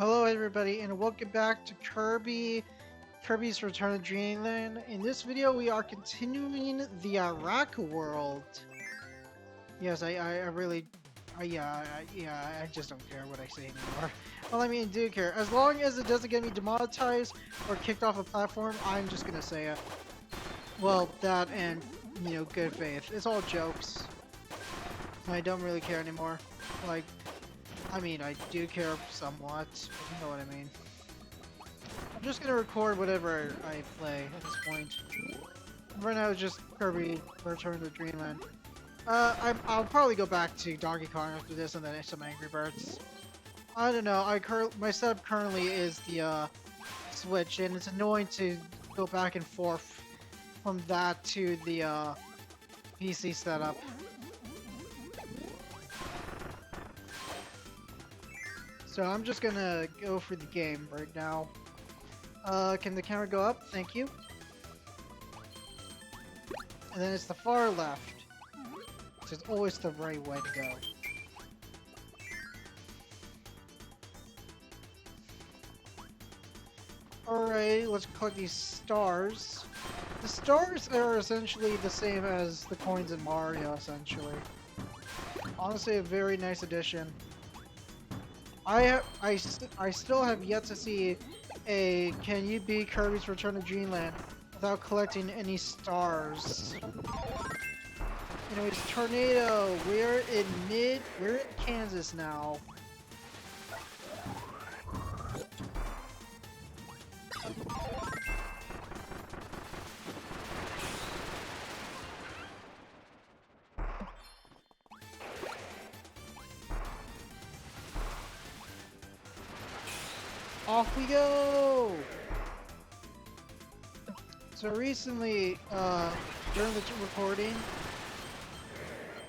Hello everybody and welcome back to Kirby's Return to Dream Land. In this video we are continuing the Iraq world. Yes, I really I just don't care what I say anymore. Well, I mean, I do care. As long as it doesn't get me demonetized or kicked off a platform, I'm just gonna say it. Well, that and, good faith. It's all jokes. I don't really care anymore. Like, I mean, I do care somewhat, but you know what I mean. I'm just gonna record whatever I play at this point. Right now it's just Kirby Return to Dreamland. I'll probably go back to Donkey Kong after this and then some Angry Birds. I don't know, my setup currently is the Switch, and it's annoying to go back and forth from that to the PC setup. So I'm just gonna go for the game right now. Can the camera go up? Thank you. And then it's the far left, which is always the right way to go. Alright, let's collect these stars. The stars are essentially the same as the coins in Mario, essentially. Honestly, a very nice addition. I still have yet to see a Can You Beat Kirby's Return to Dreamland without collecting any stars. Anyways, tornado. We're in Kansas now. Off we go! So recently, during the recording,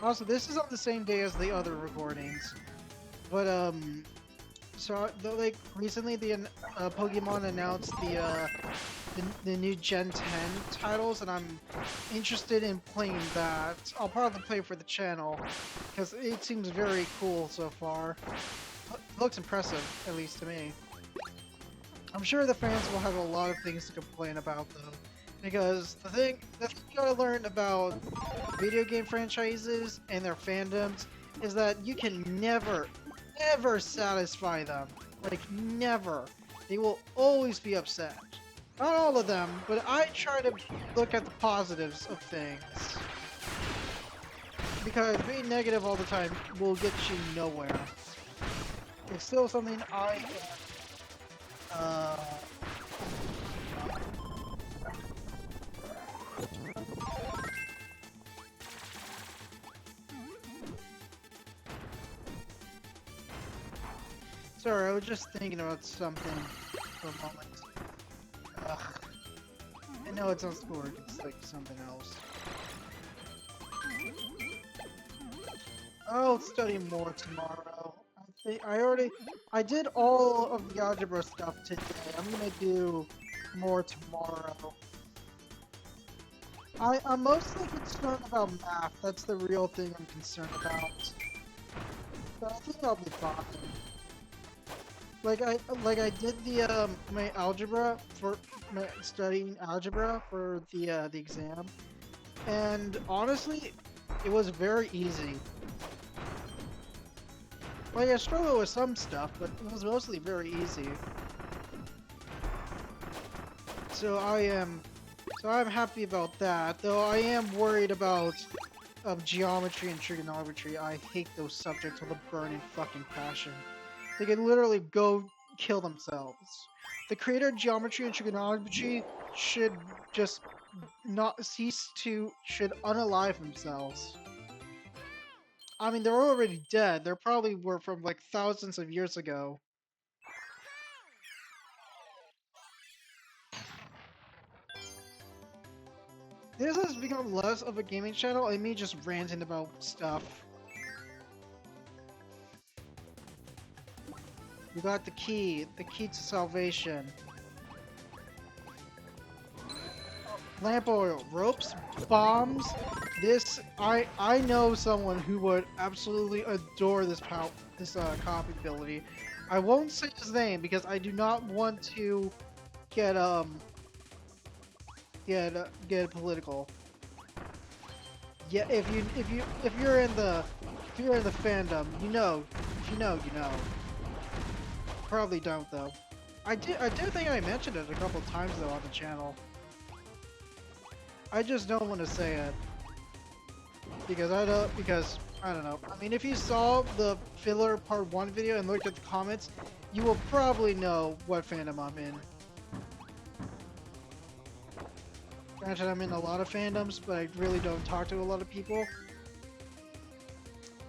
also this is on the same day as the other recordings, but like recently the Pokemon announced the new Gen 10 titles, and I'm interested in playing that. I'll probably play for the channel because it seems very cool so far. It looks impressive, at least to me. I'm sure the fans will have a lot of things to complain about though, because the thing you gotta learn about video game franchises and their fandoms is that you can never, ever satisfy them. Like, never. They will always be upset. Not all of them, but I try to look at the positives of things. Because being negative all the time will get you nowhere. It's still something Sorry, I was just thinking about something for a moment. Ugh. I know it's on Sword, it's like something else. I'll study more tomorrow. I did all of the algebra stuff today. I'm gonna do more tomorrow. I'm mostly concerned about math. That's the real thing I'm concerned about. But I think I'll be fine. Like I did the my algebra for my studying algebra for the exam, and honestly, it was very easy. Like, I struggled with some stuff, but it was mostly very easy. So I'm happy about that. Though I am worried about geometry and trigonometry. I hate those subjects with a burning fucking passion. They can literally go kill themselves. The creator of geometry and trigonometry should just should unalive themselves. I mean, they're already dead. They probably were from like thousands of years ago. This has become less of a gaming channel and me just ranting about stuff. We got the key to salvation. Lamp oil, ropes, bombs. I know someone who would absolutely adore this copy ability. I won't say his name because I do not want to get get political. Yeah, if you're in the fandom, you know. If you know, you know. Probably don't though. I do think I mentioned it a couple times though on the channel. I just don't want to say it because I don't know. I mean, if you saw the filler part 1 video and looked at the comments, you will probably know what fandom I'm in. Granted, I'm in a lot of fandoms, but I really don't talk to a lot of people.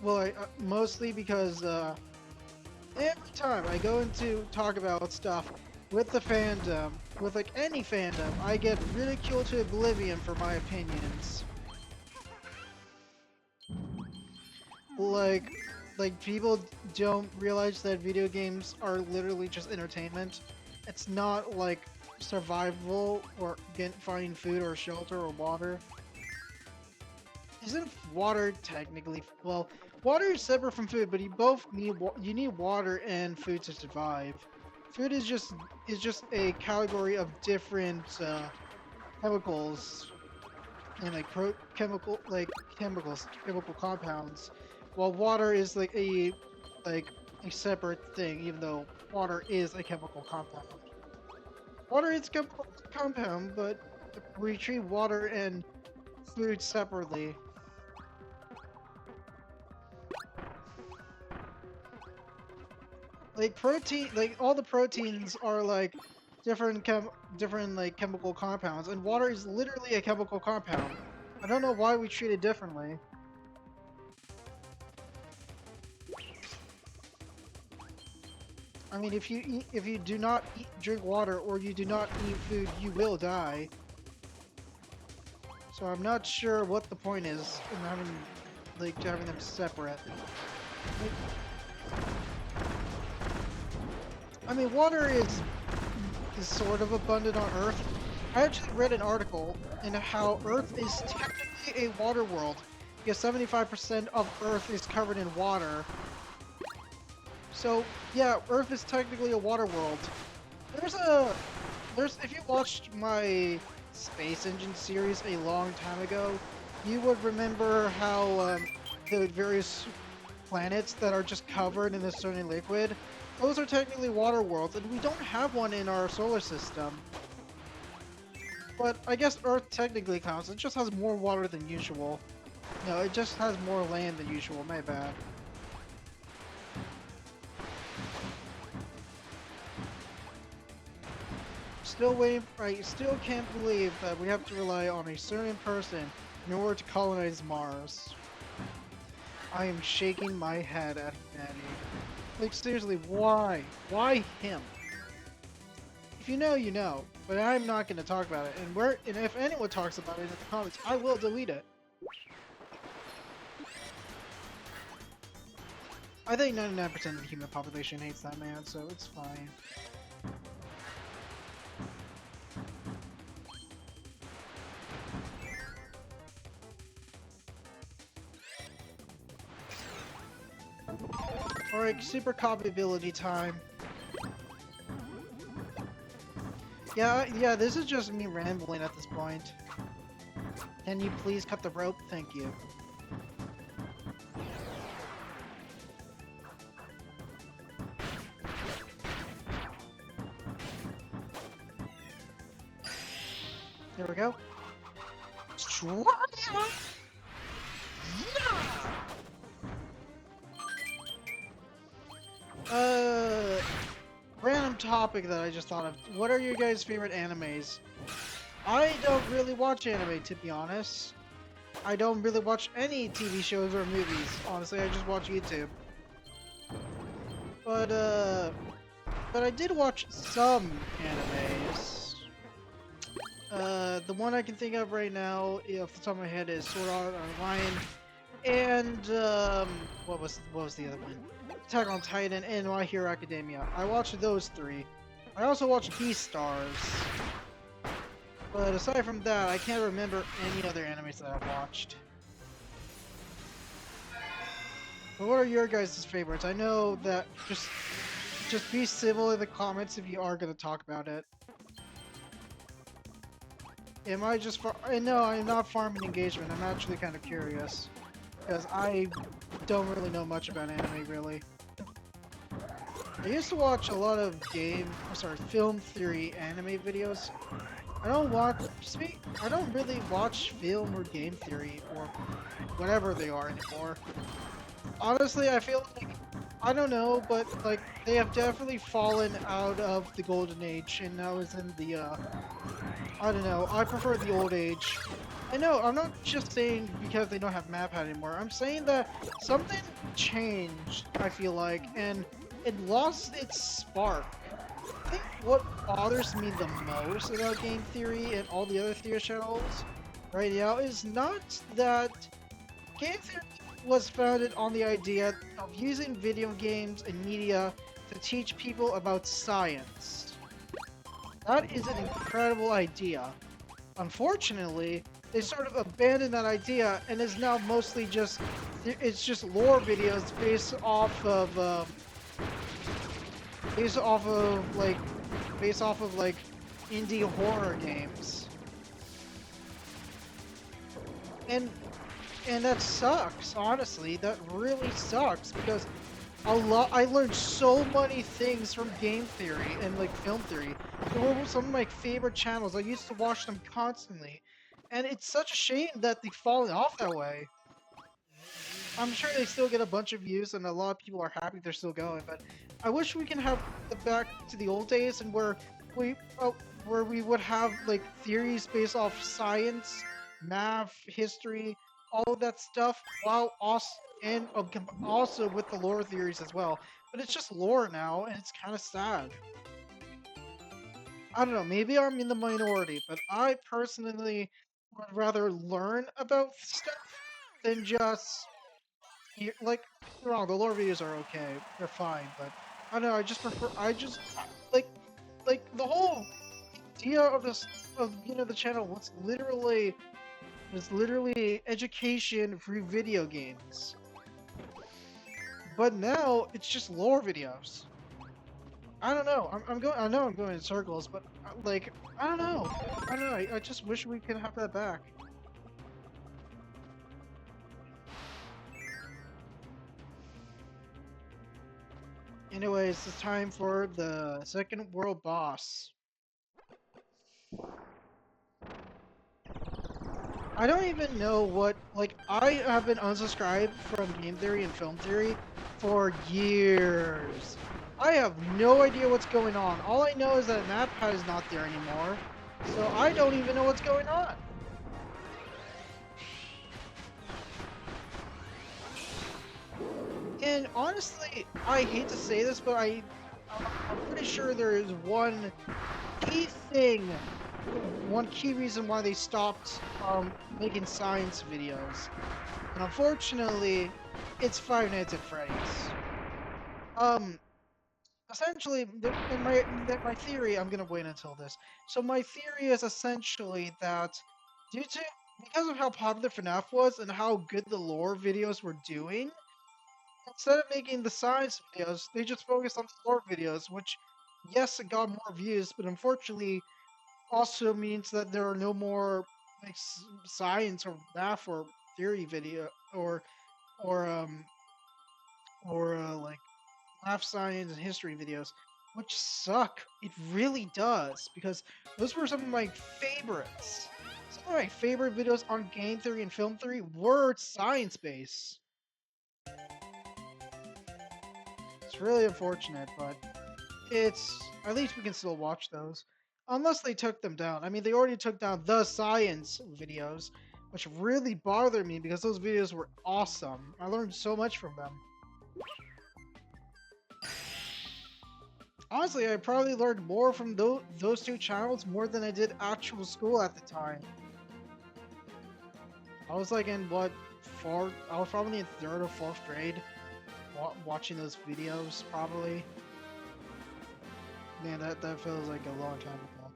Well, mostly because every time I go into talk about stuff with the fandom, with like any fandom, I get ridiculed to oblivion for my opinions. Like people don't realize that video games are literally just entertainment. It's not like survival or finding food or shelter or water. Isn't water technically, well, water is separate from food, but you need water and food to survive. Food is just a category of different chemicals and like chemical compounds, while water is like a separate thing, even though water is a chemical compound. Water is a chemical compound, but we treat water and food separately. Like protein, like all the proteins are like different like chemical compounds, and water is literally a chemical compound. I don't know why we treat it differently. I mean, if you do not drink water or you do not eat food, you will die. So I'm not sure what the point is in having them separate. I mean, water is sort of abundant on Earth. I actually read an article in how Earth is technically a water world because 75% of Earth is covered in water. So yeah, Earth is technically a water world. If you watched my Space Engine series a long time ago, you would remember how the various planets that are just covered in a certain liquid, those are technically water worlds, and we don't have one in our solar system. But I guess Earth technically counts. It just has more water than usual. No, it just has more land than usual. My bad. Still waiting. I still can't believe that we have to rely on a certain person in order to colonize Mars. I am shaking my head at humanity. Like seriously, why? Why him? If you know, you know. But I'm not going to talk about it. And if anyone talks about it in the comments, I will delete it. I think 99% of the human population hates that man, so it's fine. Alright, super copy ability time. Yeah, this is just me rambling at this point. Can you please cut the rope? Thank you. There we go. Random topic that I just thought of. What are your guys' favorite animes? I don't really watch anime, to be honest. I don't really watch any TV shows or movies. Honestly, I just watch YouTube. But I did watch some animes. The one I can think of right now, off the top of my head, is Sword Art Online, and what was the other one? Attack on Titan and My Hero Academia. I watched those three. I also watched Beastars. But aside from that, I can't remember any other animes that I've watched. But what are your guys' favorites? I know that just just be civil in the comments if you are gonna talk about it. Am I just no, I'm not farming engagement. I'm actually kind of curious. Because I don't really know much about anime, really. I used to watch a lot of film theory anime videos. I don't really watch film or game theory or whatever they are anymore. Honestly, I feel like, I don't know, but like, they have definitely fallen out of the golden age and now is in the, I don't know, I prefer the old age. I know, I'm not just saying because they don't have map pad anymore. I'm saying that something changed, I feel like, and it lost its spark. I think what bothers me the most about game theory and all the other theory channels right now is not that game theory was founded on the idea of using video games and media to teach people about science. That is an incredible idea. Unfortunately, they sort of abandoned that idea and is now mostly just it's just lore videos based off of like indie horror games. And that sucks, honestly. That really sucks because I learned so many things from game theory and like film theory. They were some of my favorite channels. I used to watch them constantly. And it's such a shame that they've fallen off that way. I'm sure they still get a bunch of views and a lot of people are happy they're still going, but I wish we can have back to the old days and we where we would have like theories based off science, math, history, all of that stuff, while also with the lore theories as well. But it's just lore now, and it's kind of sad. I don't know, maybe I'm in the minority, but I personally would rather learn about stuff than just like, don't get me wrong, the lore videos are okay, they're fine, but I don't know, like the whole idea of the channel was literally education through video games. But now it's just lore videos. I don't know. I know I'm going in circles, but like I don't know. I just wish we could have that back. Anyways, it's time for the second world boss. I don't even know what, like, I have been unsubscribed from game theory and film theory for years. I have no idea what's going on. All I know is that map pad is not there anymore, so I don't even know what's going on. And honestly, I hate to say this, but I'm pretty sure there is one key thing, one key reason why they stopped making science videos. And unfortunately, it's Five Nights at Freddy's. Essentially, my theory, I'm gonna wait until this. So my theory is essentially that because of how popular FNAF was and how good the lore videos were doing, instead of making the science videos, they just focused on the lore videos, which, yes, it got more views, but unfortunately also means that there are no more like science or math or theory video or like math, science, and history videos, which suck. It really does, because those were some of my favorites. Some of my favorite videos on game theory and film theory were science-based. It's really unfortunate, but at least we can still watch those. Unless they took them down. I mean, they already took down the science videos, which really bothered me because those videos were awesome. I learned so much from them. Honestly, I probably learned more from those two channels more than I did actual school at the time. I was like in I was probably in 3rd or 4th grade watching those videos, probably. Man, that feels like a long time ago.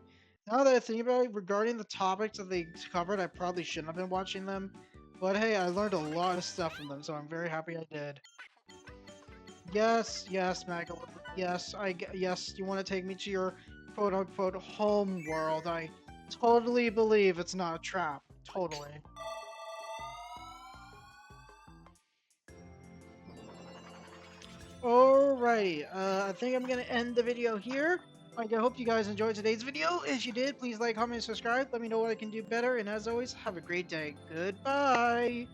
Now that I think about it, regarding the topics that they covered, I probably shouldn't have been watching them. But hey, I learned a lot of stuff from them, so I'm very happy I did. Yes, Magolor. Yes, yes, you want to take me to your quote-unquote home world. I totally believe it's not a trap. Totally. Alrighty, I think I'm gonna end the video here. I hope you guys enjoyed today's video. If you did, please like, comment, and subscribe. Let me know what I can do better. And as always, have a great day. Goodbye.